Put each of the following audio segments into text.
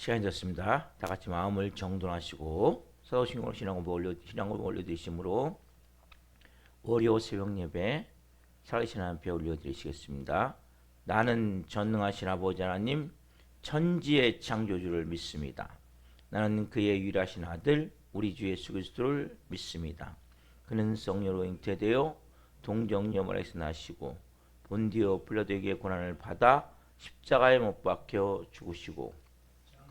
시간이 됐습니다. 다 같이 마음을 정돈하시고 사도신경으로 신앙고백 올려드리심으로 월요 새벽 예배 살아계신 하나님께 올려드리시겠습니다. 나는 전능하신 아버지 하나님 천지의 창조주를 믿습니다. 나는 그의 유일하신 아들 우리 주 예수 그리스도를 믿습니다. 그는 성령으로 잉태되어 동정녀머리에서 나시고 본디오 빌라도에게 고난을 받아 십자가에 못 박혀 죽으시고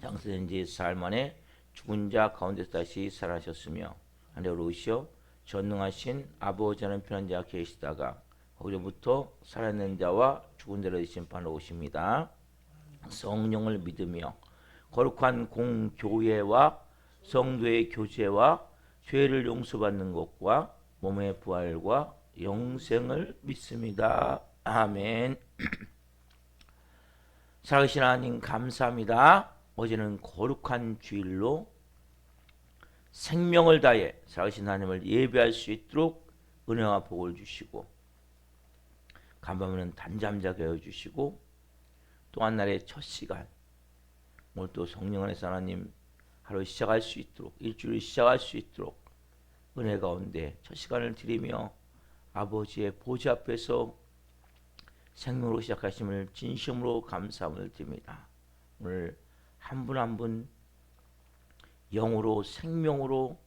장사된 지 사흘 만에 죽은 자 가운데서 다시 살아나셨으며 하늘로 오시어 전능하신 아버지 하나님 편한 자 계시다가 거기로부터 살아있는 자와 죽은 자를 심판하러 오십니다. 성령을 믿으며 거룩한 공교회와 성도의 교제와 죄를 용서받는 것과 몸의 부활과 영생을 믿습니다. 아멘. 살아계신 하나님 감사합니다. 어제는 거룩한 주일로 생명을 다해 살아계신 하나님을 예배할 수 있도록 은혜와 복을 주시고 간밤에는 단잠자게 해주시고 또 한 날의 첫 시간 오늘 또 성령 안에서 하나님 하루 시작할 수 있도록 일주일을 시작할 수 있도록 은혜 가운데 첫 시간을 드리며 아버지의 보좌 앞에서 생명으로 시작하심을 진심으로 감사함을 드립니다. 오늘 한 분 한 분 영으로 생명으로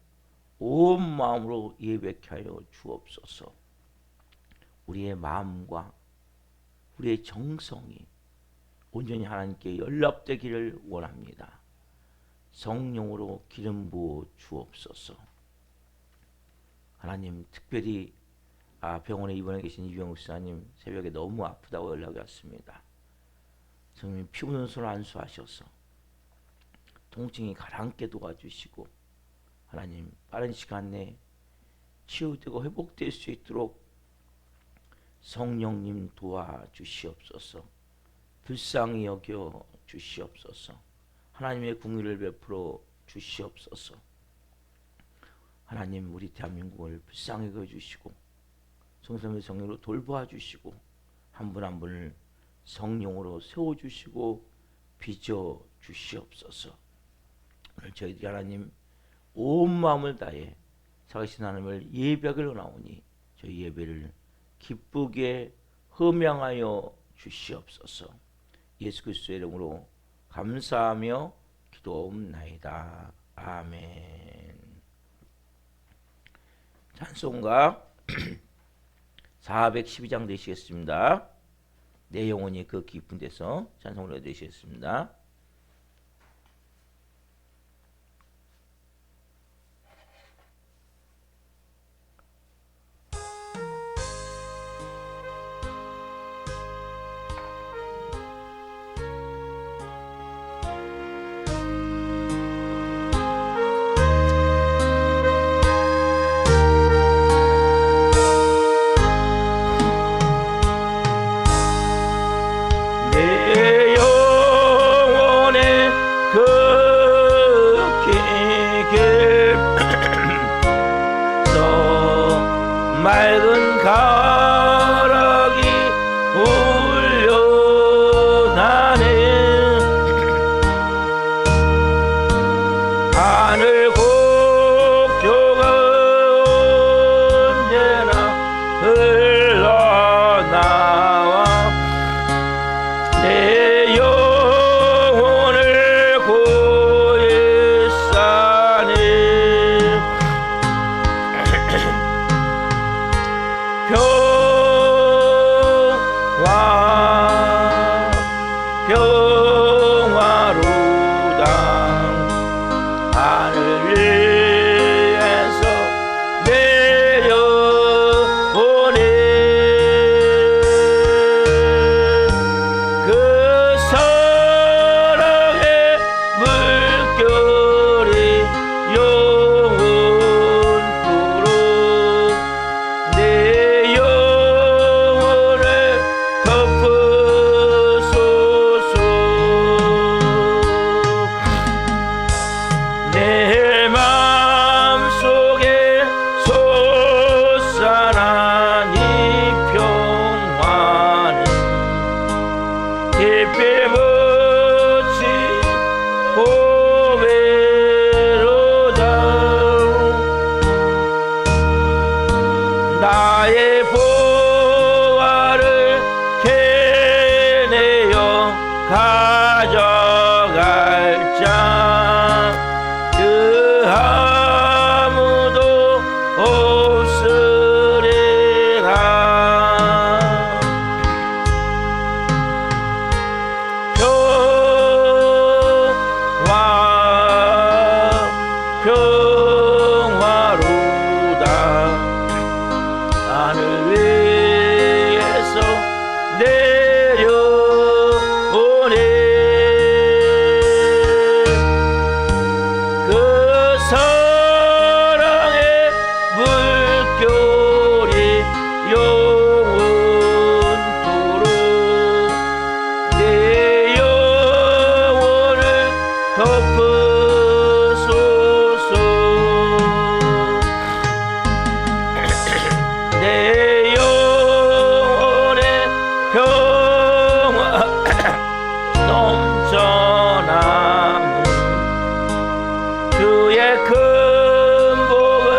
온 마음으로 예배케 하여 주옵소서. 우리의 마음과 우리의 정성이 온전히 하나님께 연락되기를 원합니다. 성령으로 기름 부어 주옵소서. 하나님 특별히 병원에 입원해 계신 이병욱 사님 새벽에 너무 아프다고 연락이 왔습니다. 성령님 피 묻은 손을 안수하셔서 통증이 가라앉게 도와주시고 하나님 빠른 시간 내에 치유되고 회복될 수 있도록 성령님 도와주시옵소서. 불쌍히 여겨 주시옵소서. 하나님의 궁유를 베풀어 주시옵소서. 하나님 우리 대한민국을 불쌍히 여겨 주시고 성삼의 성령으로 돌보아 주시고 한 분 한 분을 성령으로 세워주시고 빚어 주시옵소서. 오늘 저희들이 하나님 온 마음을 다해 살아계신 하나님을 예배하기로 나오니 저희 예배를 기쁘게 흠양하여 주시옵소서. 예수 그리스도의 이름으로 감사하며 기도옵나이다. 아멘. 찬송가 412장 되시겠습니다. 내 영혼이 그 깊은 데서 찬송을 해드리시겠습니다. 맑은 가락이 울려나네. 하늘 곡교가 언제나 흘러나와 내 영혼을 고에 싸네. 평화로다. 하늘 위에서 내려오네. 그 사랑의 물결이 영원토록 내 영혼을 덮으소서. 가져갈 자 그 아무도 없으리라. 평화로다. 하늘 위에서 내려오네. 그 사랑의 물결이 영원토록 내 영혼을 덮으소서. 내 영혼의 평화 넘쳐나는 주의 큰 복을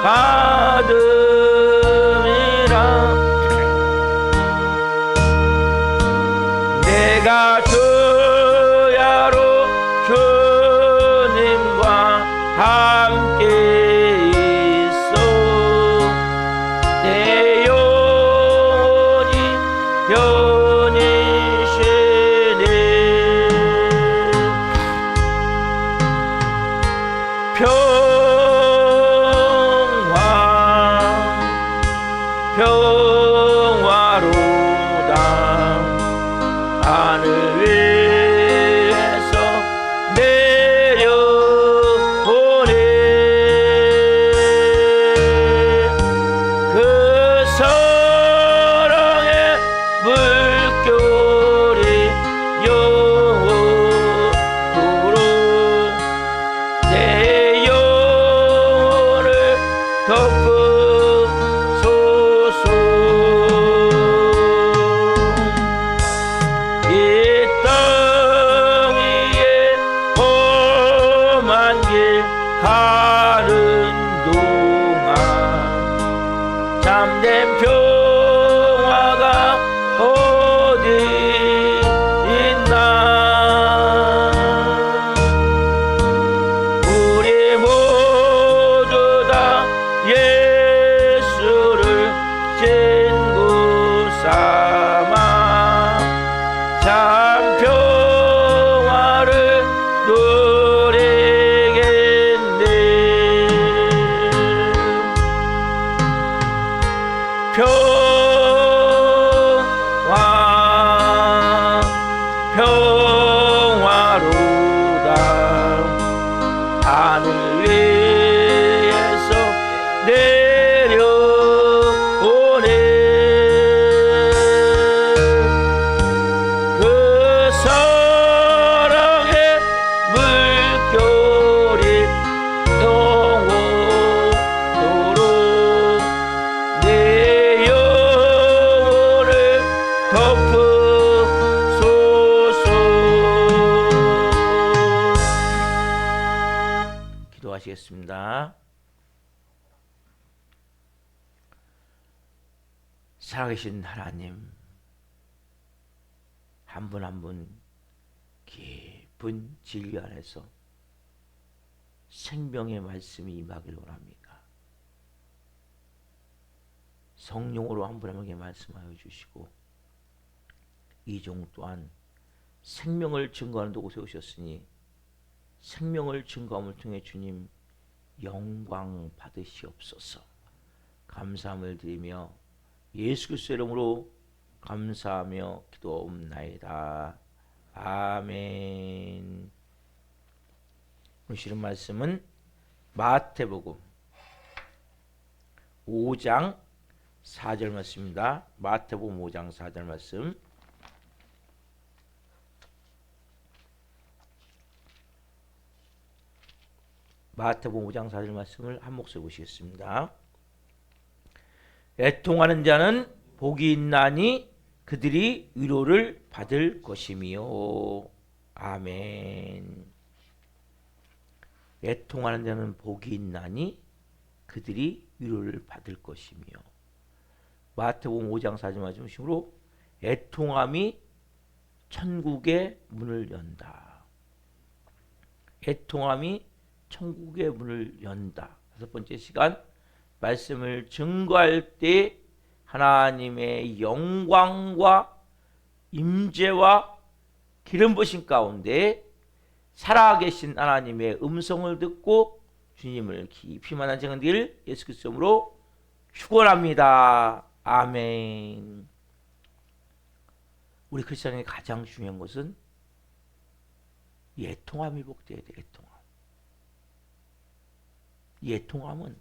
받음이라. 내가 주야로 주님과 함께 있어 내 영혼이 편히 쉬네. 평화로다. 하늘 위에서 내려오네. 그 사랑의 물결이 영원토록 내 영혼을 덮으소서. 이 땅 위에 험한 길 가는 동안 참된 평화가 어디 있나. 우리 모두 다 예수를 친구 삼아 참 평화를 누리겠네. 평화로다. 하늘 위에서 내려오네. 그 사랑의 물결이 영원토록 내 영혼을 덮으소서. 기도하시겠습니다. 살아계신 하나님, 한 분 한 분 깊은 진리 안에서 생명의 말씀이 임하기를 원합니다. 성령으로 한 분 한 분에게 말씀하여 주시고 이종 또한 생명을 증거하는 도구에 오셨으니 생명을 증거함을 통해 주님 영광 받으시옵소서. 감사함을 드리며 예수 그리스도의 이름으로 감사하며 기도옵나이다. 아멘. 오늘 주신 말씀은 마태복음 5장 4절 말씀입니다. 마태복음 5장 4절 말씀. 마태복음 5장 4절 말씀을 한 목소리 보시겠습니다. 애통하는 자는 복이 있나니 그들이 위로를 받을 것이미요. 아멘. 애통하는 자는 복이 있나니 그들이 위로를 받을 것이며. 마태복음 5장 4절 말씀으로 애통함이 천국의 문을 연다. 애통함이 천국의 문을 연다. 5번째 시간, 말씀을 증거할 때 하나님의 영광과 임재와 기름 부으심 가운데 살아계신 하나님의 음성을 듣고 주님을 깊이 만난 자들 예수 그리스도 이름으로 축원합니다. 아멘. 우리 크리스천의 가장 중요한 것은 이 애통함이 복돼야 돼. 애통함. 이 애통함은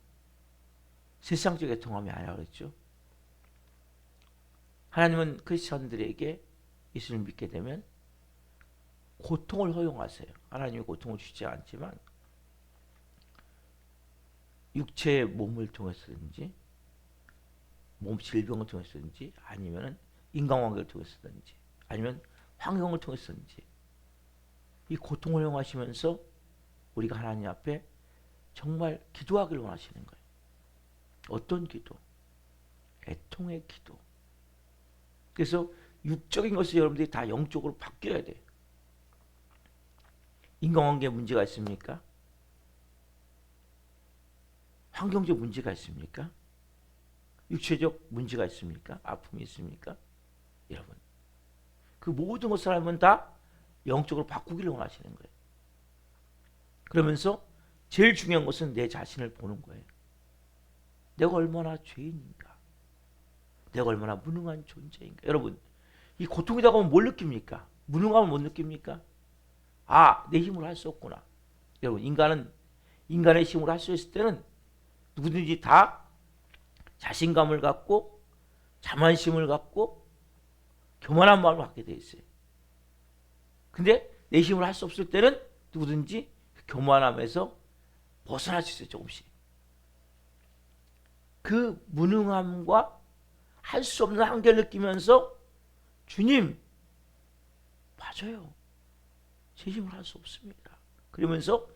세상적 애통함이 아니라 그랬죠. 하나님은 크리스천들에게 예수를 믿게 되면 고통을 허용하세요. 하나님이 고통을 주지 않지만 육체의 몸을 통해서든지 몸 질병을 통해서든지 아니면 인간관계를 통해서든지 아니면 환경을 통해서든지 이 고통을 허용하시면서 우리가 하나님 앞에 정말 기도하기를 원하시는 거예요. 어떤 기도? 애통의 기도. 그래서 육적인 것을 여러분들이 다 영적으로 바뀌어야 돼요. 인간관계에 문제가 있습니까? 환경적 문제가 있습니까? 육체적 문제가 있습니까? 아픔이 있습니까? 여러분, 그 모든 것을 하면 다 영적으로 바꾸기를 원하시는 거예요. 그러면서 제일 중요한 것은 내 자신을 보는 거예요. 내가 얼마나 죄인인가? 내가 얼마나 무능한 존재인가? 여러분, 이 고통이 다가오면 뭘 느낍니까? 무능함을 못 느낍니까? 아, 내 힘으로 할 수 없구나. 여러분, 인간은 인간의 힘으로 할 수 있을 때는 누구든지 다 자신감을 갖고 자만심을 갖고 교만한 마음을 갖게 돼 있어요. 근데 내 힘으로 할 수 없을 때는 누구든지 교만함에서 벗어날 수 있어요. 조금씩. 그 무능함과 할 수 없는 한계를 느끼면서 주님, 맞아요. 제 힘으로 할 수 없습니다. 그러면서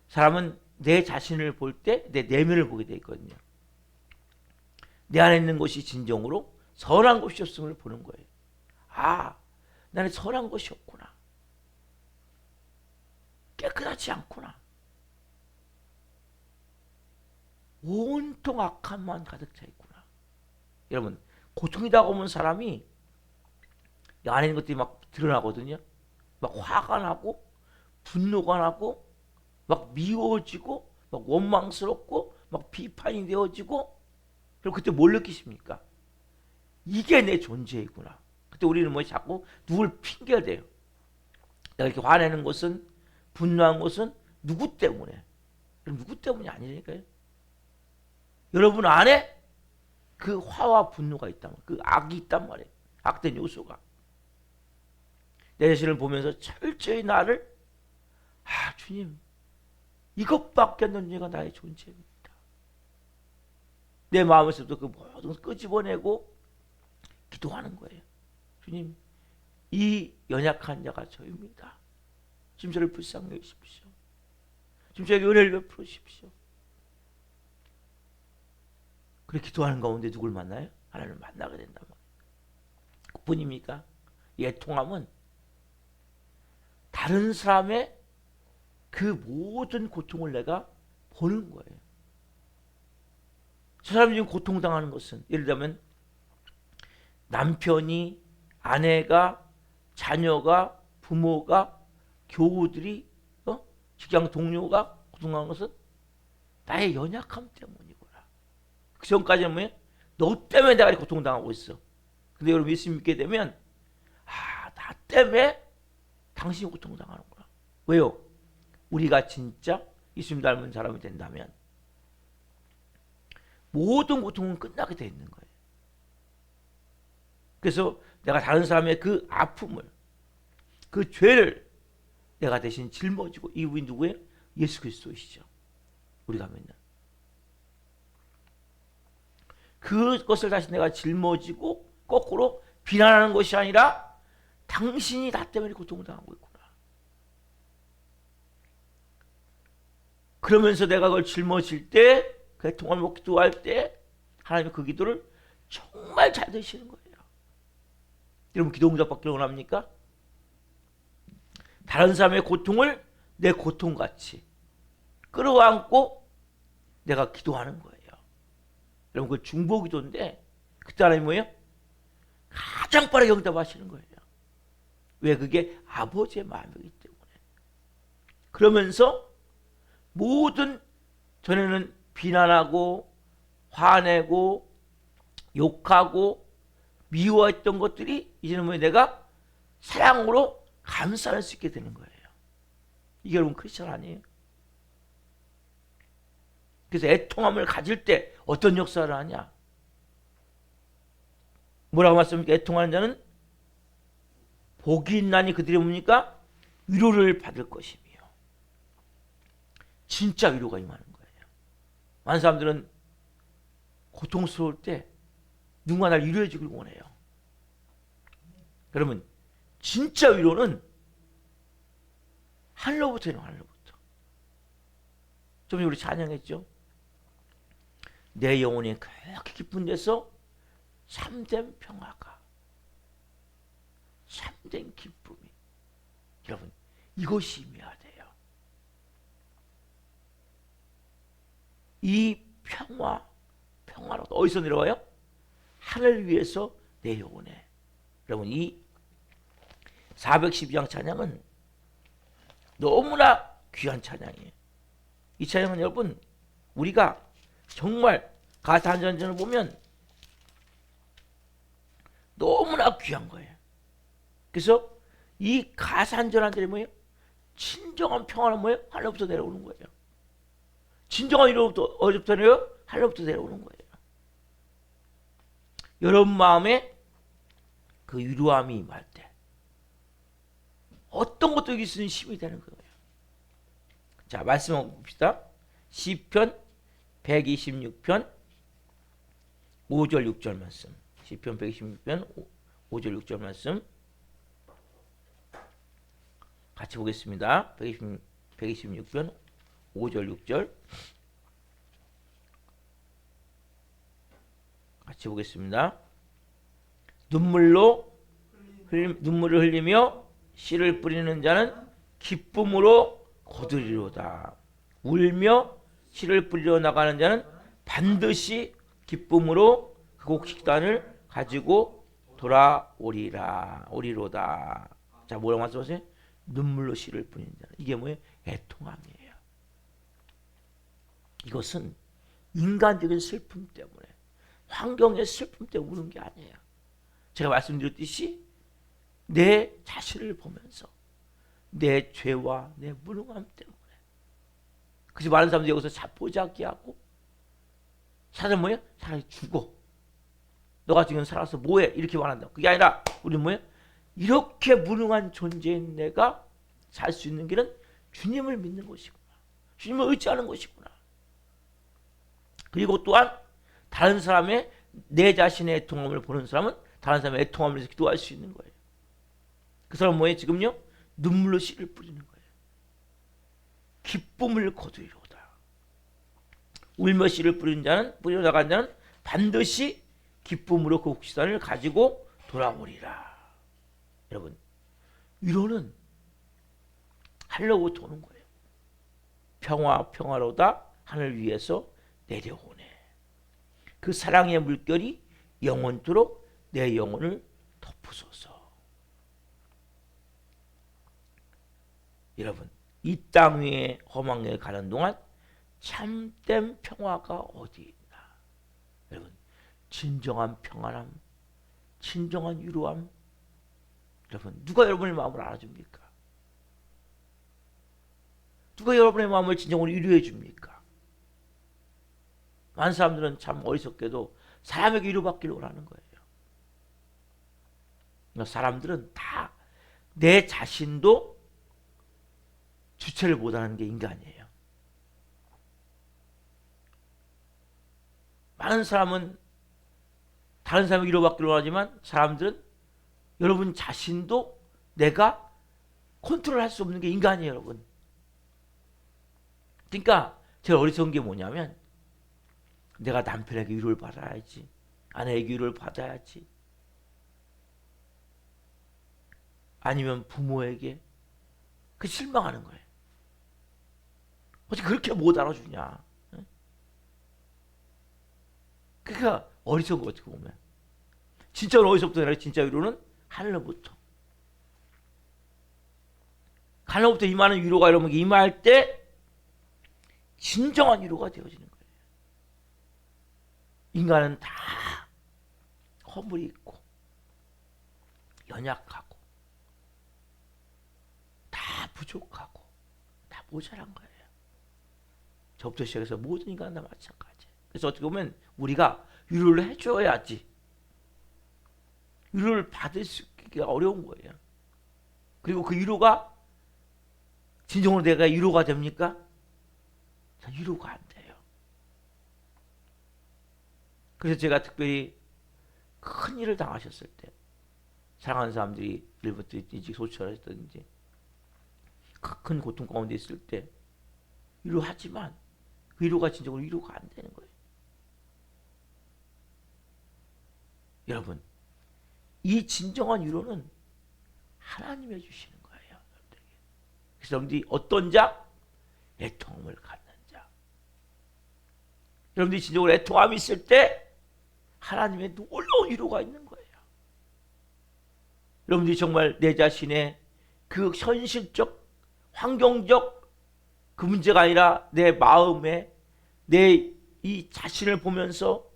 사람은 내 자신을 볼 때 내 내면을 보게 되어 있거든요. 내 안에 있는 것이 진정으로 선한 것이 없음을 보는 거예요. 아, 나는 선한 것이 없구나. 깨끗하지 않구나. 온통 악함만 가득 차 있구나. 여러분, 고통이 다가오는 사람이 이 안에 있는 것들이 막 드러나거든요. 막 화가 나고 분노가 나고 막 미워지고 막 원망스럽고 막 비판이 되어지고, 그럼 그때 뭘 느끼십니까? 이게 내 존재이구나. 그때 우리는 뭐 자꾸 누굴 핑계를 대요. 내가 이렇게 화내는 것은, 분노한 것은 누구 때문에? 누구 때문이 아니니까요. 여러분 안에 그 화와 분노가 있단 말이에요. 그 악이 있단 말이에요. 악된 요소가. 내 자신을 보면서 철저히 나를, 아, 주님, 이것밖에 없는 죄가 나의 존재입니다. 내 마음에서도 그 모든 것을 끄집어내고 기도하는 거예요. 주님, 이 연약한 자가 저입니다. 지금 저를 불쌍히 여기십시오. 지금 저에게 은혜를 베풀어 주십시오. 그렇게 기도하는 가운데 누굴 만나요? 하나님을 만나게 된단 말이에요. 그뿐입니까? 이 애통함은 다른 사람의 그 모든 고통을 내가 보는 거예요. 저 사람이 지금 고통당하는 것은, 예를 들면 남편이, 아내가, 자녀가, 부모가, 교우들이, 직장 동료가 고통당하는 것은 나의 연약함 때문이구나. 그 전까지는 뭐예요? 너 때문에 내가 이렇게 고통당하고 있어. 근데 여러분 예수 믿게 되면, 아, 나 때문에 당신이 고통당하는구나. 왜요? 우리가 진짜 예수님 닮은 사람이 된다면 모든 고통은 끝나게 돼 있는 거예요. 그래서 내가 다른 사람의 그 아픔을, 그 죄를 내가 대신 짊어지고, 이분이 누구예요? 예수 그리스도이시죠. 우리가 믿는 그것을 다시 내가 짊어지고 거꾸로 비난하는 것이 아니라 당신이 나 때문에 고통을 당하고 있구나. 그러면서 내가 그걸 짊어질 때, 애통함을 먹고 기도할 때 하나님이 그 기도를 정말 잘 들으시는 거예요. 여러분 기도 응답받기를 원합니까? 다른 사람의 고통을 내 고통같이 끌어안고 내가 기도하는 거예요. 여러분, 그 중보기도인데 그때 하나님이 뭐예요? 가장 빠르게 응답하시는 거예요. 왜? 그게 아버지의 마음이기 때문에. 그러면서 모든 전에는 비난하고 화내고 욕하고 미워했던 것들이 이제는 뭐예요? 내가 사랑으로 감싸낼 수 있게 되는 거예요. 이게 여러분 크리스천 아니에요? 그래서 애통함을 가질 때 어떤 역사를 하냐? 뭐라고 말씀합니까? 애통하는 자는 복이 있나니 그들이 뭡니까? 위로를 받을 것이며. 진짜 위로가 임하는 거예요. 많은 사람들은 고통스러울 때 누군가 날 위로해 주길 원해요. 그러면 진짜 위로는 하늘로부터예요. 하늘로부터. 좀 전에 우리 찬양했죠? 내 영혼이 그렇게 기쁜 데서 참된 평화가, 참된 기쁨이. 여러분, 이것이 임해야 돼요. 이 평화로 어디서 내려와요? 하늘 위에서 내 영혼에. 여러분, 이 412장 찬양은 너무나 귀한 찬양이에요. 이 찬양은 여러분, 우리가 정말 가사한전을 보면 너무나 귀한 거예요. 그래서 이 가사한전들이 뭐예요? 진정한 평화는 뭐예요? 하늘부터 내려오는 거예요. 진정한 위로부터 어디부터 내려요? 하늘부터 내려오는 거예요. 여러분 마음에 그 위로함이 임할 때 어떤 것도 이길 수 있는 힘이 되는 거예요. 자, 말씀 한번 봅시다. 시편 126편 5절 6절 말씀. 시편 126편 5절 6절 말씀 같이 보겠습니다. 126편 5절 6절 같이 보겠습니다. 눈물을 흘리며 씨를 뿌리는 자는 기쁨으로 거두리로다. 울며 씨를 뿌리러 나가는 자는 반드시 기쁨으로 그 곡식단을 가지고 오리로다. 자, 뭐라고 말씀하세요? 눈물로 씨를 뿌리는 자는. 이게 뭐예요? 애통함이에요. 이것은 인간적인 슬픔 때문에, 환경의 슬픔 때문에 우는 게 아니에요. 제가 말씀드렸듯이 내 자신을 보면서 내 죄와 내 무능함 때문에. 그래서 많은 사람들이 여기서 자포자기하고 사실 뭐예요? 차라리 죽어. 너가 지금 살아서 뭐해? 이렇게 말한다. 그게 아니라 우리는 뭐예요? 이렇게 무능한 존재인 내가 살 수 있는 길은 주님을 믿는 것이구나. 주님을 의지하는 것이구나. 그리고 또한 다른 사람의 내 자신의 애통함을 보는 사람은 다른 사람의 애통함을 위해서 기도할 수 있는 거예요. 그 사람은 뭐예요? 지금요? 눈물로 씨를 뿌리는 거예요. 기쁨을 거두리로다. 울며 씨를 뿌리는 자는, 뿌리러 나간 자는 반드시 기쁨으로 그 곡식단을 가지고 돌아오리라. 여러분, 위로는 하늘로부터 오는 거예요. 평화로다 하늘 위에서 내려오네. 그 사랑의 물결이 영원토록 내 영혼을 덮으소서. 여러분, 이 땅 위에 험한 가는 동안 참된 평화가 어디 있나? 여러분, 진정한 평안함, 진정한 위로함. 여러분, 누가 여러분의 마음을 알아줍니까? 누가 여러분의 마음을 진정으로 위로해 줍니까? 많은 사람들은 참 어리석게도 사람에게 위로받기를 원하는 거예요. 사람들은 다 내 자신도 주체를 못하는 게 인간이에요. 많은 사람은 다른 사람에게 위로받기를 원하지만 사람들은 여러분 자신도 내가 컨트롤할 수 없는 게 인간이에요, 여러분. 그러니까 제가 어리석은 게 뭐냐면 내가 남편에게 위로를 받아야지, 아내에게 위로를 받아야지, 아니면 부모에게, 그 실망하는 거예요. 어떻게 그렇게 못 알아주냐. 그러니까 어리석은 거 어떻게 보면. 진짜 어디서부터 내가 진짜 위로는 하늘로부터. 하늘로부터 임하는 위로가 여러분 임할 때 진정한 위로가 되어지는 거예요. 인간은 다 허물이 있고 연약하고 다 부족하고 다 모자란 거예요. 저부터 시작해서 모든 인간은 다 마찬가지. 그래서 어떻게 보면 우리가 위로를 해줘야지 위로를 받을 수 있기가 어려운 거예요. 그리고 그 위로가 진정으로 내가 위로가 됩니까? 위로가 안 돼요. 그래서 제가 특별히 큰 일을 당하셨을 때 사랑하는 사람들이 일부터 일찍 소출하셨든지 큰 고통 가운데 있을 때 위로하지만 위로가 진정으로 위로가 안 되는 거예요. 여러분, 이 진정한 위로는 하나님이 해주시는 거예요. 그래서 여러분들이 어떤 자? 애통함을 갖는 자. 여러분들이 진정으로 애통함이 있을 때 하나님의 놀라운 위로가 있는 거예요. 여러분들이 정말 내 자신의 그 현실적, 환경적 그 문제가 아니라 내 마음에 내 이 자신을 보면서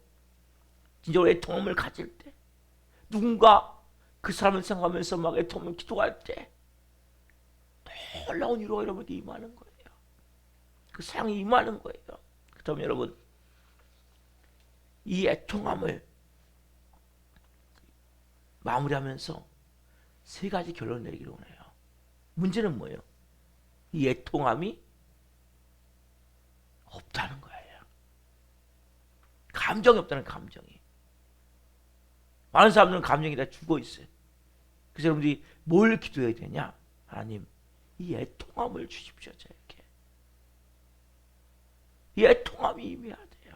진정으로 애통함을 가질 때 누군가 그 사람을 생각하면서 막 애통하면 기도할 때 놀라운 위로가 여러분에게 임하는 거예요. 그 사랑이 임하는 거예요. 그렇다면 여러분 이 애통함을 마무리하면서 세 가지 결론을 내리기로 해요. 문제는 뭐예요? 이 애통함이 없다는 거예요. 감정이 없다는 감정이. 많은 사람들은 감정이 다 죽어 있어요. 그래서 여러분들이 뭘 기도해야 되냐? 하나님, 이 애통함을 주십시오. 저에게. 이 애통함이 임해야 돼요.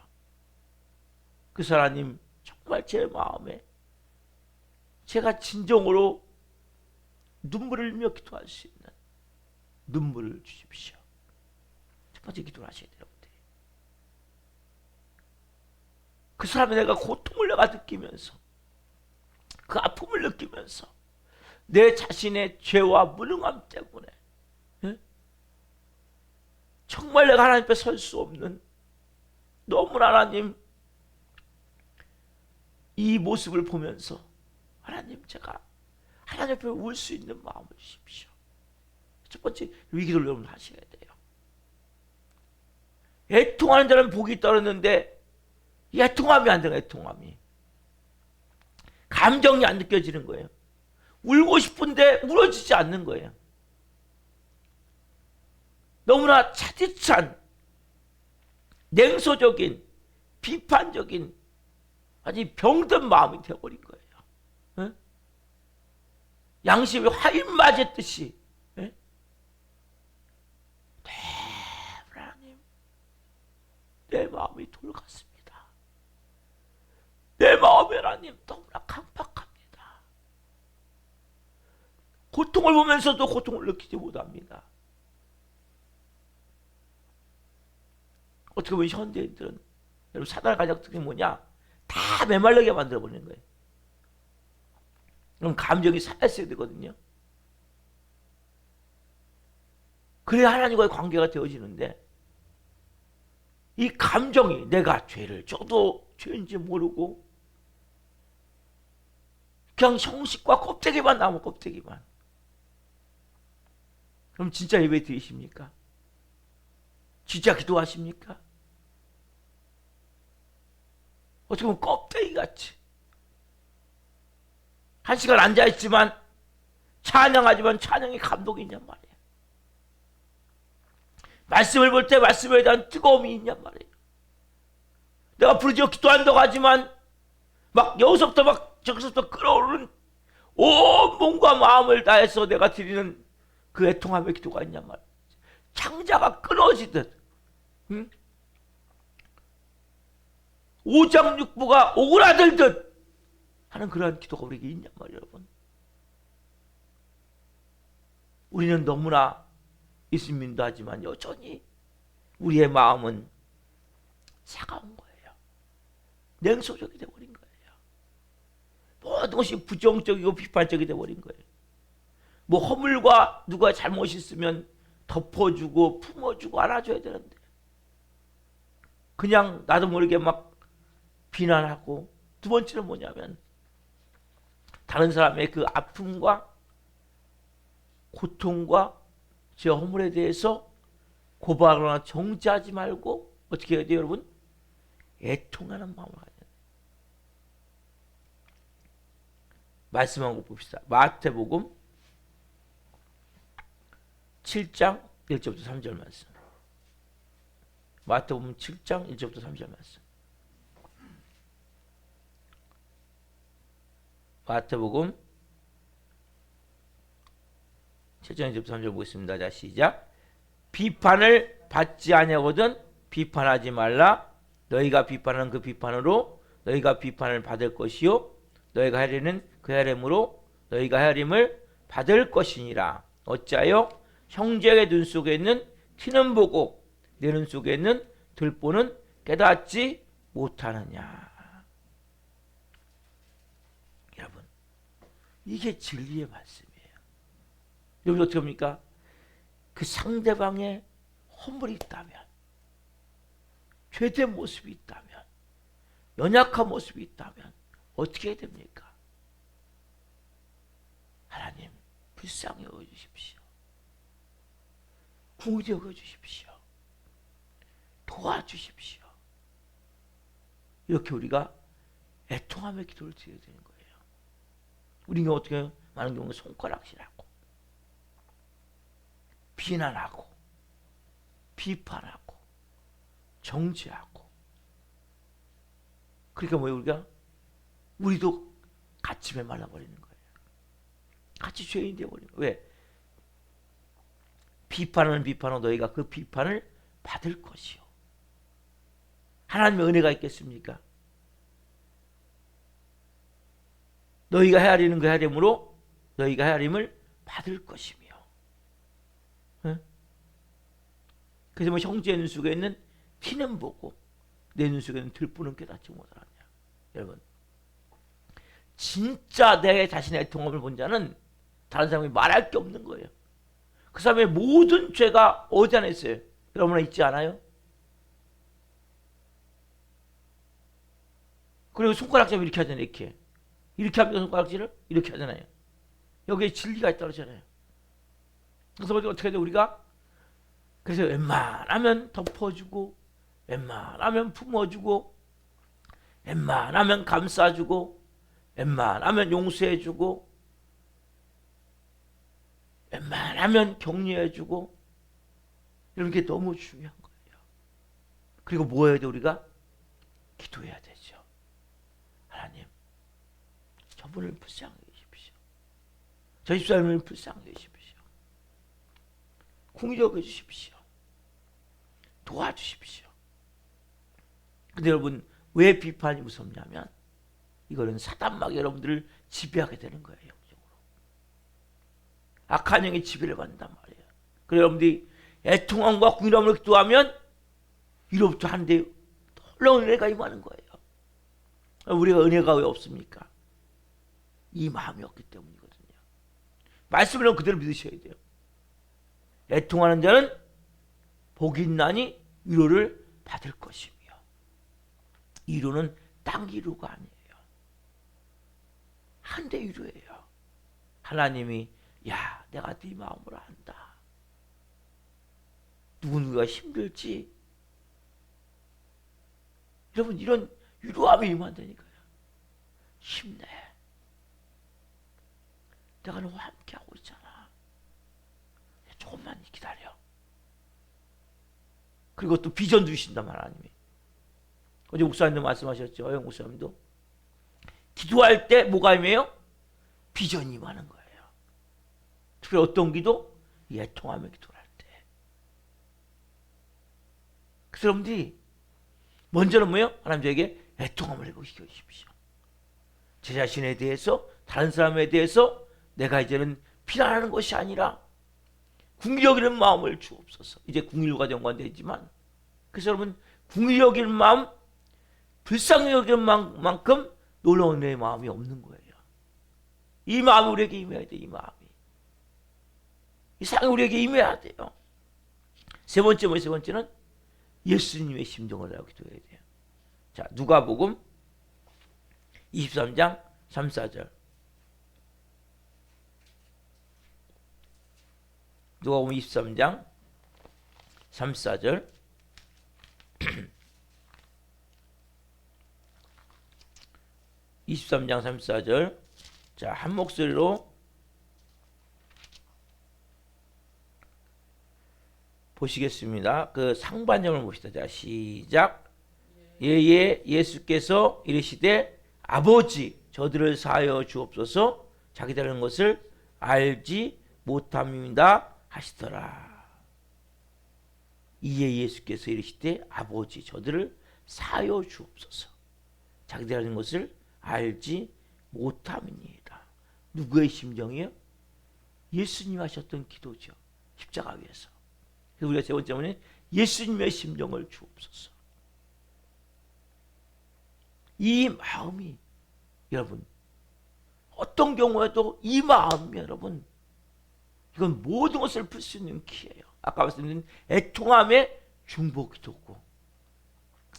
그래서 하나님, 정말 제 마음에 제가 진정으로 눈물을 흘리며 기도할 수 있는 눈물을 주십시오. 첫 번째 기도를 하셔야 돼요. 그 사람이 내가 고통을 내가 느끼면서 그 아픔을 느끼면서 내 자신의 죄와 무능함 때문에 정말 내가 하나님 앞에 설 수 없는 너무나 하나님 이 모습을 보면서 하나님 제가 하나님 앞에 울 수 있는 마음을 주십시오. 첫 번째 위기를 여러분 하셔야 돼요. 애통하는 자는 복이 떨어졌는데 애통함이 안 되는 애통함이 감정이 안 느껴지는 거예요. 울고 싶은데 울어지지 않는 거예요. 너무나 차디찬 냉소적인 비판적인 아주 병든 마음이 되어버린 거예요. 에? 양심이 화인 맞았듯이 하나님 내 마음이 돌같습니다. 내 마음에 하나님 너무나 강팍합니다. 고통을 보면서도 고통을 느끼지 못합니다. 어떻게 보면 현대인들은 여러분 사단의 가장 특징이 뭐냐? 다 메말르게 만들어버리는 거예요. 그럼 감정이 살아있어야 되거든요. 그래야 하나님과의 관계가 되어지는데 이 감정이 내가 죄를 저도 죄인지 모르고 그냥 형식과 껍데기만 남은 껍데기만. 그럼 진짜 예배 드리십니까? 진짜 기도하십니까? 어떻게 보면 껍데기같이 한 시간 앉아있지만 찬양하지만 찬양의 감동이 있냔 말이에요. 말씀을 볼 때 말씀에 대한 뜨거움이 있냔 말이에요. 내가 부르짖어 기도한다고 하지만 막 여기서부터 막 저기서부터 끌어오르는 온 몸과 마음을 다해서 내가 드리는 그 애통함의 기도가 있냔 말이에요. 창자가 끊어지듯 응? 오장육부가 오그라들듯 하는 그러한 기도가 우리에게 있냔 말이에요. 여러분. 우리는 너무나 예수 믿는다 하지만 여전히 우리의 마음은 차가운 거예요. 냉소적이 되어버린 거예요. 모든 것이 부정적이고 비판적이 되어버린 거예요. 뭐 허물과 누가 잘못이 있으면 덮어주고 품어주고 안아줘야 되는데 그냥 나도 모르게 막 비난하고, 두 번째는 뭐냐면 다른 사람의 그 아픔과 고통과 제 허물에 대해서 고발하거나 정죄하지 말고 어떻게 해야 돼요, 여러분? 애통하는 마음을 가져야 돼요. 말씀 한번 봅시다. 마태복음 7장 1절부터 3절 말씀. 마태복음 7장 1절부터 3절 말씀. 마태복음 7장 1절부터 3절 보겠습니다. 자, 시작. 비판을 받지 아니하거든 비판하지 말라. 너희가 비판하는 그 비판으로 너희가 비판을 받을 것이요 너희가 하려는 그 하림으로 너희가 하림을 받을 것이니라. 어찌하여 형제의 눈 속에 있는 티는 보고 내 눈 속에 있는 들보는 깨닫지 못하느냐. 여러분, 이게 진리의 말씀이에요. 여러분 어떻게 합니까? 그 상대방의 허물이 있다면, 죄된 모습이 있다면, 연약한 모습이 있다면 어떻게 해야 됩니까? 하나님, 불쌍히 여겨주십시오. 긍휼히 여겨주십시오. 도와주십시오. 이렇게 우리가 애통하며 기도를 드려야 되는 거예요. 우리가 어떻게 해요? 많은 경우는 손가락질하고 비난하고 비판하고 정죄하고, 그러니까 뭐예요? 우리도 같이 메말라버리는 거예요. 같이 죄인 되어버리는 거예요. 왜? 비판하는 비판으로 너희가 그 비판을 받을 것이요. 하나님의 은혜가 있겠습니까? 너희가 헤아리는 그 헤아림으로 너희가 헤아림을 받을 것이며. 네? 그래서 뭐 형제의 눈 속에 있는 티는 보고 내 눈 속에 있는 들보는 깨닫지 못하느냐. 여러분, 진짜 내 자신의 애통함을 본 자는 다른 사람이 말할 게 없는 거예요. 그 사람의 모든 죄가 어디 안에 있어요? 여러분 있지 않아요? 그리고 손가락질 이렇게 하잖아요. 이렇게 하면 손가락질을 이렇게 하잖아요. 여기에 진리가 있다고 그러잖아요. 그래서 어떻게 해야 돼 우리가? 그래서 웬만하면 덮어주고, 웬만하면 품어주고, 웬만하면 감싸주고, 웬만하면 용서해주고, 웬만하면 격려해주고, 이런 게 너무 중요한 거예요. 그리고 뭐 해야 돼 우리가? 기도해야 되죠. 하나님, 저분을 불쌍히 여기십시오. 저 집사님을 불쌍히 여기십시오. 긍휼히 여겨주십시오. 도와주십시오. 근데 여러분, 왜 비판이 무섭냐면 이거는 사단마귀 여러분들을 지배하게 되는 거예요. 영적으로. 악한 영의 지배를 받는단 말이에요. 그래서 여러분들이 애통함과 긍휼함으로 기도하면 이로부터 한데 놀라운 은혜가 임하는 거예요. 우리가 은혜가 왜 없습니까? 이 마음이 없기 때문이거든요. 말씀을 그대로 믿으셔야 돼요. 애통하는 자는 복이 있나니 위로를 받을 것이며, 위로는 땅 위로가 아니에요. 한대 위로예요. 하나님이 야, 내가 네 마음으로 안다. 누군가 힘들지? 여러분, 이런 위로함이 임한다니까요. 힘내. 내가 너와 함께하고 있잖아. 조금만 기다려. 그리고 또 비전 주신단 하나님이. 어제 목사님도 말씀하셨죠. 영 목사님도. 기도할 때 뭐가 임해요? 비전이 임하는 거예요. 특히 어떤 기도? 애통하며 기도할 때. 그래서 여러분들이 먼저는 뭐예요? 하나님 저에게 애통함을 해보시게 해주십시오. 제 자신에 대해서, 다른 사람에 대해서 내가 이제는 비난하는 것이 아니라 궁히 여기는 마음을 주옵소서. 이제 궁일과 연관되지만, 그래서 여러분 궁히 여기는 마음, 불쌍히 여기는 만큼 놀라운 내 마음이 없는 거예요. 이 마음이 우리에게 임해야 돼. 이 마음이, 이 사랑이 우리에게 임해야 돼요. 세 번째는 예수님의 심정을 알고 기도해야 돼요. 자, 누가복음 23장 3, 4절. 누가복음 23장 3, 4절. 23장 3, 4절. 자, 한 목소리로 보시겠습니다. 그 상반절을 봅시다. 자, 시작. 예예, 예수께서 이르시되 아버지 저들을 사하여 주옵소서, 자기들 하는 것을 알지 못함이다 하시더라. 이에 예수께서 이르시되 아버지 저들을 사하여 주옵소서, 자기들 하는 것을 알지 못함이니이다. 누구의 심정이요? 예수님 하셨던 기도죠. 십자가 위에서. 그래서 우리가 세 번째는 예수님의 심정을 주옵소서. 이 마음이 여러분, 어떤 경우에도 이 마음이 여러분, 이건 모든 것을 풀 수 있는 키예요. 아까 말씀드린 애통함의 중보기도고,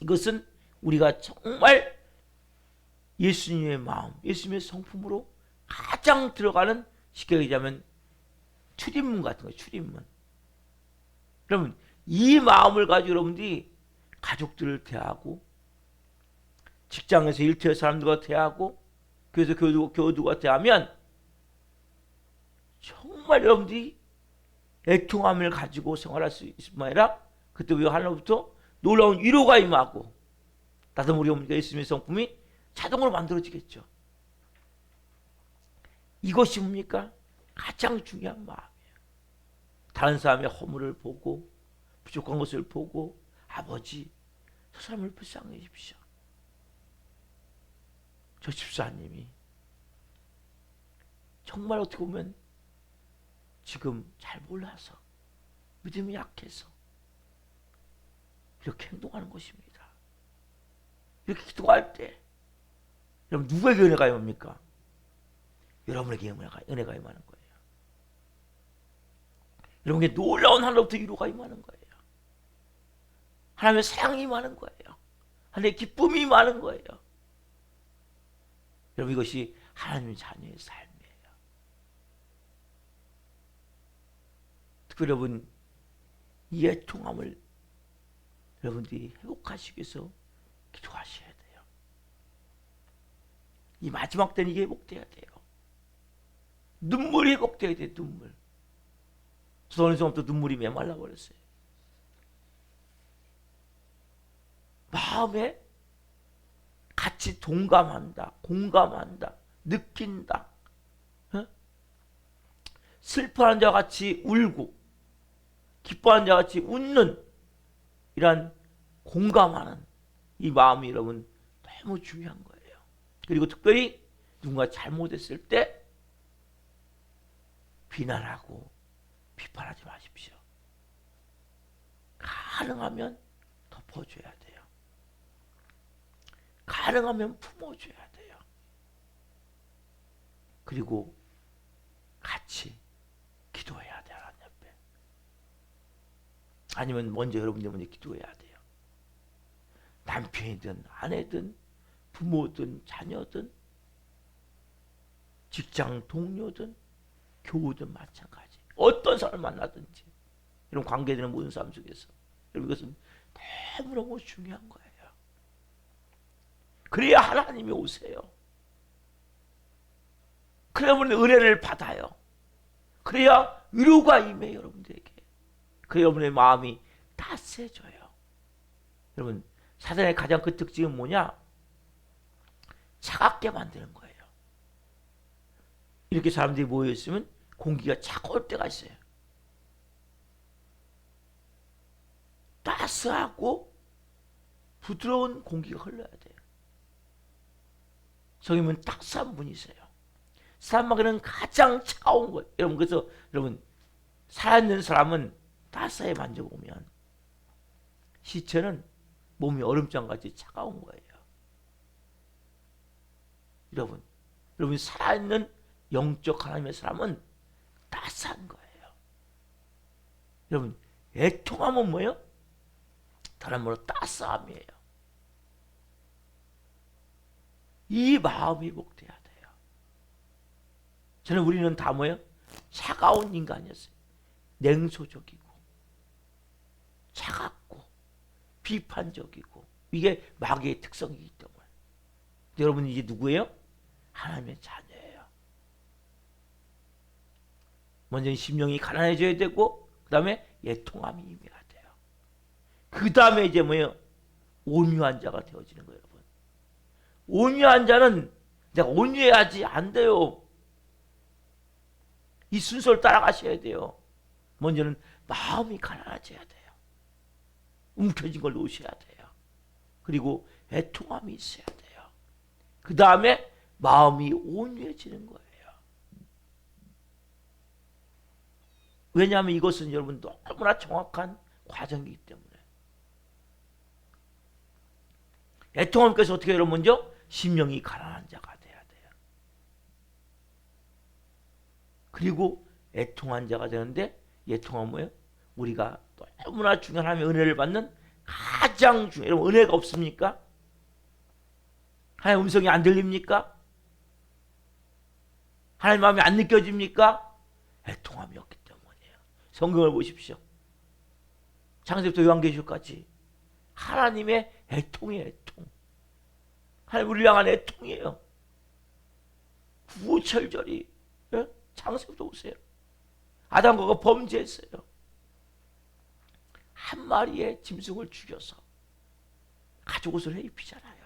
이것은 우리가 정말 예수님의 마음, 예수님의 성품으로 가장 들어가는, 쉽게 얘기하면 출입문 같은 거예요. 출입문. 여러분, 이 마음을 가지고 여러분들이 가족들을 대하고, 직장에서 일터의 사람들과 대하고, 교회에서 교우들과 대하면 정말 여러분들이 애통함을 가지고 생활할 수 있을 뿐만 아니라 그때 왜 하나부터 놀라운 위로가 임하고, 나도 우리 어머니가 예수님의 성품이 자동으로 만들어지겠죠. 이것이 뭡니까? 가장 중요한 마음이에요. 다른 사람의 허물을 보고 부족한 것을 보고, 아버지 저 사람을 불쌍히 해주십시오. 저 집사님이 정말 어떻게 보면 지금 잘 몰라서, 믿음이 약해서 이렇게 행동하는 것입니다. 이렇게 기도할 때 여러분, 누구에게 은혜가 임합니까? 여러분에게 은혜가 임하는 거예요. 여러분에게 놀라운 하나님부터 위로가 임하는 거예요. 하나님의 사랑이 임하는 거예요. 하나님의 기쁨이 임하는 거예요. 여러분, 이것이 하나님의 자녀의 삶이에요. 특별히 여러분, 이 애통함을 여러분들이 회복하시기 위해서 기도하셔야 돼요. 이 마지막 때는 이게 회복돼야 돼요. 눈물이 회복돼야 돼요. 눈물. 저도 어느 순간부터 눈물이 메말라 버렸어요. 마음에 같이 동감한다, 공감한다, 느낀다. 어? 슬퍼하는 자와 같이 울고 기뻐하는 자와 같이 웃는, 이러한 공감하는 이 마음이 여러분 너무 중요한 거예요. 그리고 특별히 누군가 잘못했을 때 비난하고 비판하지 마십시오. 가능하면 덮어줘야 돼요. 가능하면 품어줘야 돼요. 그리고 같이 기도해야 돼요. 하나님 옆에. 아니면 먼저 여러분들 먼저 기도해야 돼요. 남편이든 아내든 부모든 자녀든 직장 동료든 교우든 마찬가지. 어떤 사람을 만나든지 이런 관계되는 모든 삶 속에서 여러분, 이것은 너무너무 중요한 거예요. 그래야 하나님이 오세요. 그래야 우리는 은혜를 받아요. 그래야 위로가 임해요. 여러분들에게. 그래야 여러분의 마음이 따스해져요. 여러분, 사단의 가장 큰 특징은 뭐냐? 차갑게 만드는 거예요. 이렇게 사람들이 모여있으면 공기가 차가울 때가 있어요. 따스하고 부드러운 공기가 흘러야 돼요. 성님은 따스한 분이세요. 사람에게는 가장 차가운 거예요. 여러분, 그래서 여러분, 살아있는 사람은 따스하게 만져보면 시체는 몸이 얼음장같이 차가운 거예요. 여러분 살아있는 영적 하나님의 사람은 따스한 거예요. 여러분 애통함은 뭐예요? 다른 말로 따스함이에요. 이 마음이 회복돼야 돼요. 저는 우리는 다 뭐예요? 차가운 인간이었어요. 냉소적이고 차갑고 비판적이고 이게 마귀의 특성이기 때문에. 여러분 이제 누구예요? 하나님의 자녀예요. 먼저 심령이 가난해져야 되고 그 다음에 애통함이 임해야 돼요. 그 다음에 이제 뭐예요? 온유한 자가 되어지는 거예요. 여러분. 온유한 자는 내가 온유해야지 안 돼요. 이 순서를 따라가셔야 돼요. 먼저는 마음이 가난해져야 돼요. 움켜진 걸 놓으셔야 돼요. 그리고 애통함이 있어야 돼요. 그 다음에 마음이 온유해지는 거예요. 왜냐하면 이것은 여러분 너무나 정확한 과정이기 때문에. 애통함께서 어떻게 여러분 먼저 심령이 가난한 자가 돼야 돼요. 그리고 애통한 자가 되는데 애통함은 뭐예요? 우리가 너무나 중요한 하나님의 은혜를 받는 가장 중요한 여러분 은혜가 없습니까? 하나님의 음성이 안 들립니까? 하나님의 마음이 안 느껴집니까? 애통함이 없기 때문이에요. 성경을 보십시오. 창세부터 요한계시록까지 하나님의 애통이에요. 애통. 하나님 우리를 향한 애통이에요. 구호철절이 예? 창세부터 보세요. 아담과 범죄했어요. 한 마리의 짐승을 죽여서 가죽옷을 입히잖아요.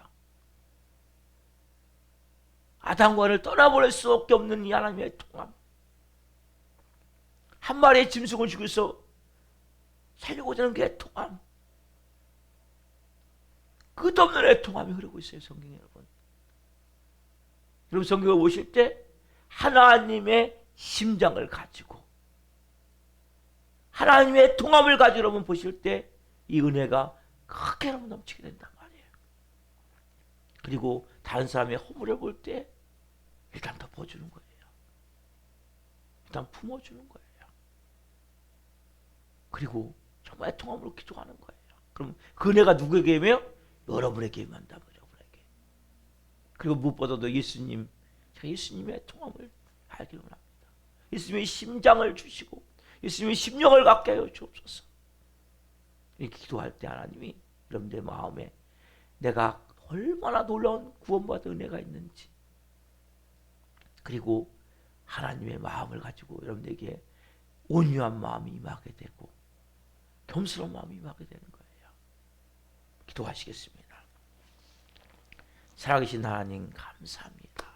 아담과를 떠나보낼 수밖에 없는 이 하나님의 애통함. 한 마리의 짐승을 죽여서 살려고자 하는 그 애통함. 끝없는 애통함이 흐르고 있어요. 성경에 여러분. 여러분 성경을 보실 때 하나님의 심장을 가지고 하나님의 애통함을 가지고 여러분 보실 때 이 은혜가 크게 여러분 넘치게 된단 말이에요. 그리고 다른 사람의 허물을 볼 때 일단 덮어주는 거예요. 일단 품어주는 거예요. 그리고 정말 애통함으로 기도하는 거예요. 그럼 그 은혜가 누구에게 임해요? 여러분에게 임한다면 여러분에게. 그리고 무엇보다도 예수님, 제가 예수님의 애통함을 알기를 원합니다. 예수님의 심장을 주시고 예수님의 심령을 갖게 하여 주옵소서. 이렇게 기도할 때 하나님이 여러분들의 마음에 내가 얼마나 놀라운 구원받은 은혜가 있는지 그리고 하나님의 마음을 가지고 여러분들에게 온유한 마음이 임하게 되고 겸손한 마음이 임하게 되는 거예요. 기도하시겠습니다. 살아계신 하나님 감사합니다.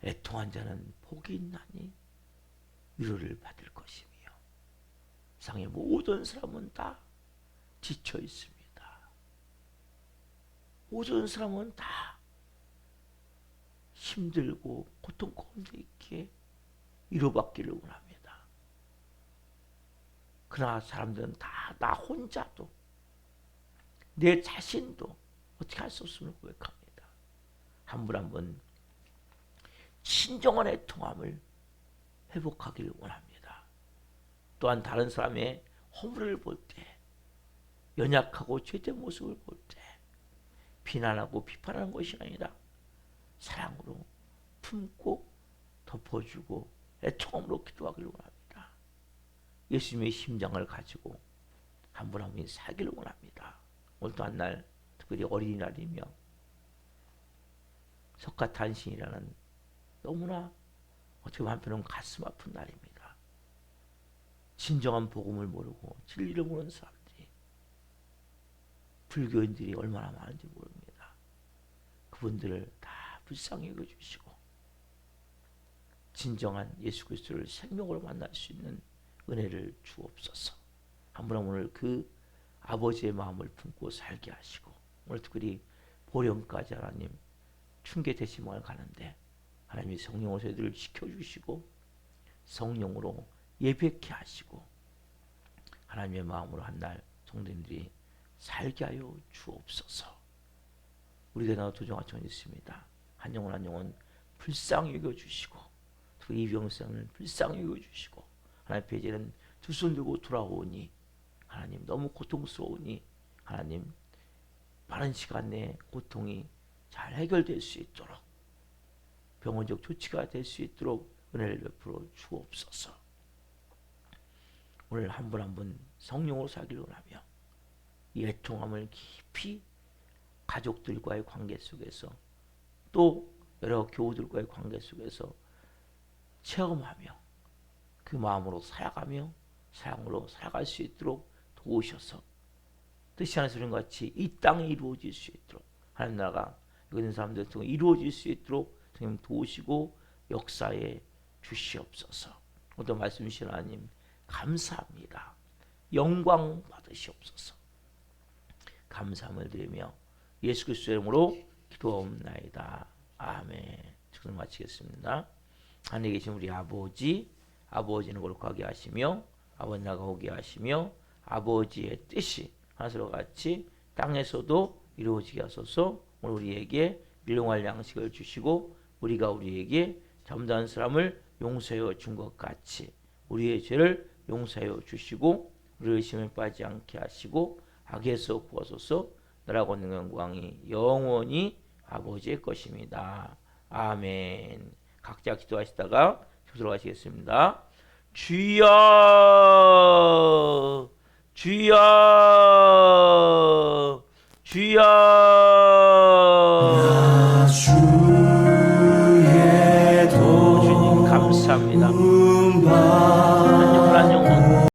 애통한 자는 복이 있나니 위로를 받을 것이며 세상의 모든 사람은 다 지쳐 있습니다. 모든 사람은 다 힘들고 고통 가운데 있기에 위로받기를 원합니다. 그러나 사람들은 다 나 혼자도 내 자신도 어떻게 할 수 없음을 고백합니다. 한 분 한 분 진정한 애통함을 회복하기를 원합니다. 또한 다른 사람의 허물을 볼 때 연약하고 죄된 모습을 볼 때 비난하고 비판하는 것이 아니라 사랑으로 품고 덮어주고 애통함으로 기도하기를 원합니다. 예수님의 심장을 가지고 한 분 한 분이 살기를 원합니다. 오늘 또 한 날 특별히 어린이날이며 석가탄신이라는 너무나 어떻게 보면 한편은 가슴 아픈 날입니다. 진정한 복음을 모르고 진리를 모르는 사람들이 불교인들이 얼마나 많은지 모릅니다. 그분들을 다 불쌍히 여겨주시고 진정한 예수 그리스도를 생명으로 만날 수 있는 은혜를 주옵소서. 한 분 한 분을 그 아버지의 마음을 품고 살게 하시고 오늘 특별히 보령까지 하나님 충계 대시망을 가는데 하나님이 성령으로 저희들을 지켜주시고 성령으로 예배케 하시고 하나님의 마음으로 한 날 성도님들이 살게 하여 주옵소서. 우리 교회나 도정하천 있습니다. 한 영혼 한 영혼 불쌍히 여겨주시고 특히 이병수님을 불쌍히 여겨주시고 하나님 배제는 두 손 들고 돌아오니 하나님 너무 고통스러우니 하나님 빠른 시간 내에 고통이 잘 해결될 수 있도록 병원적 조치가 될 수 있도록 은혜를 베풀어 주옵소서. 오늘 한 분 한 분 성령으로 살기를 원하며 이 애통함을 깊이 가족들과의 관계 속에서 또 여러 교우들과의 관계 속에서 체험하며 그 마음으로 살아가며 사랑으로 살아갈 수 있도록 도우셔서 뜻이 하는 소린 같이 이 땅에 이루어질 수 있도록 하나님 나라가 여기 있는 사람들 통해 이루어질 수 있도록 주님 도우시고 역사에 주시옵소서. 오늘 말씀 주신 하나님 감사합니다. 영광 받으시옵소서. 감사함을 드리며 예수 그리스도의 이름으로 기도하옵나이다. 아멘. 지금 마치겠습니다. 하늘에 계신 우리 아버지, 아버지는 거룩하게 하시며 아버지 나가 오게 하시며 아버지의 뜻이 하늘과 같이 땅에서도 이루어지게 하소서. 오늘 우리에게 일용할 양식을 주시고 우리가 우리에게 잘못한 사람을 용서하여 준 것 같이 우리의 죄를 용서하여 주시고 우리의 의심에 빠지지 않게 하시고 악에서 구하소서. 나라고 있는 영광이 영원히 아버지의 것입니다. 아멘. 각자 기도하시다가 들어가시겠습니다. 주여 주여 주여 주님 감사합니다.